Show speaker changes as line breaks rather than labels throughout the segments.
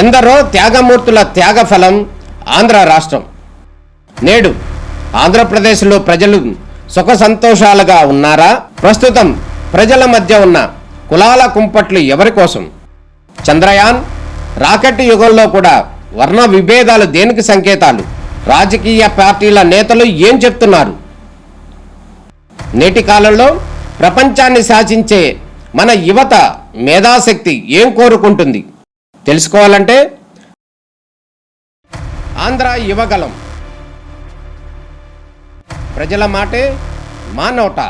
ఎందరో త్యాగమూర్తుల త్యాగఫలం ఆంధ్ర రాష్ట్రం. నేడు ఆంధ్రప్రదేశ్లో ప్రజలు సుఖ సంతోషాలుగా ఉన్నారా? ప్రస్తుతం ప్రజల మధ్య ఉన్న కులాల కుంపట్లు ఎవరి కోసం? చంద్రయాన్ రాకెట్ యుగంలో కూడా వర్ణ విభేదాలు దేనికి సంకేతాలు? రాజకీయ పార్టీల నేతలు ఏం చెప్తున్నారు? నేటి కాలంలో ప్రపంచాన్ని శాసించే మన యువత మేధాశక్తి ఏం కోరుకుంటుంది? తెలుసుకోవాలంటే ఆంధ్ర యువగలం. ప్రజల మాటే మా నోట.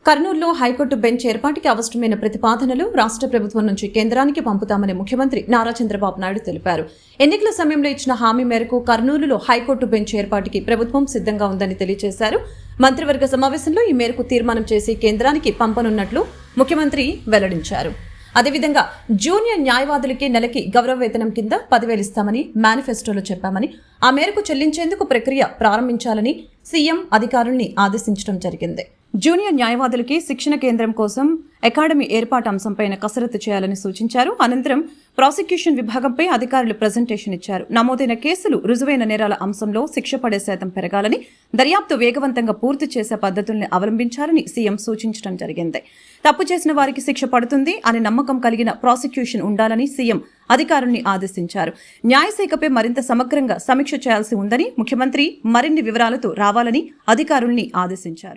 కర్నూలులో హైకోర్టు బెంచ్ ఏర్పాటుకి అవసరమైన ప్రతిపాదనలు రాష్ట్ర ప్రభుత్వం నుంచి కేంద్రానికి పంపుతామని ముఖ్యమంత్రి నారా చంద్రబాబు నాయుడు తెలిపారు. ఎన్నికల సమయంలో ఇచ్చిన హామీ మేరకు కర్నూలులో హైకోర్టు బెంచ్ ఏర్పాటుకి ప్రభుత్వం సిద్ధంగా ఉందని తెలియజేశారు. మంత్రివర్గ సమావేశంలో ఈ మేరకు తీర్మానం చేసి కేంద్రానికి పంపనున్నట్లు ముఖ్యమంత్రి వెల్లడించారు. అదేవిధంగా జూనియర్ న్యాయవాదులకి నెలకి గౌరవ వేతనం కింద 10,000 ఇస్తామని మేనిఫెస్టోలో చెప్పామని, ఆ మేరకు చెల్లించేందుకు ప్రక్రియ ప్రారంభించాలని సీఎం అధికారుల్ని ఆదేశించడం జరిగింది. జూనియర్ న్యాయవాదులకి శిక్షణ కేంద్రం కోసం అకాడమీ ఏర్పాటు అంశంపైన కసరత్తు చేయాలని సూచించారు. అనంతరం ప్రాసిక్యూషన్ విభాగంపై అధికారులు ప్రజెంటేషన్ ఇచ్చారు. నమోదైన కేసులు రుజువైన నేరాల అంశంలో శిక్ష పడే శాతం పెరగాలని, దర్యాప్తు వేగవంతంగా పూర్తి చేసే పద్ధతుల్ని అవలంబించాలని సీఎం సూచించడం జరిగింది. తప్పు చేసిన వారికి శిక్ష పడుతుంది అనే నమ్మకం కలిగిన ప్రాసిక్యూషన్ ఉండాలని సీఎం అధికారుల్ని ఆదేశించారు. న్యాయశాఖపై మరింత సమగ్రంగా సమీక్ష చేయాల్సి ఉందని, ముఖ్యమంత్రి మరిన్ని వివరాలతో రావాలని అధికారుల్ని ఆదేశించారు.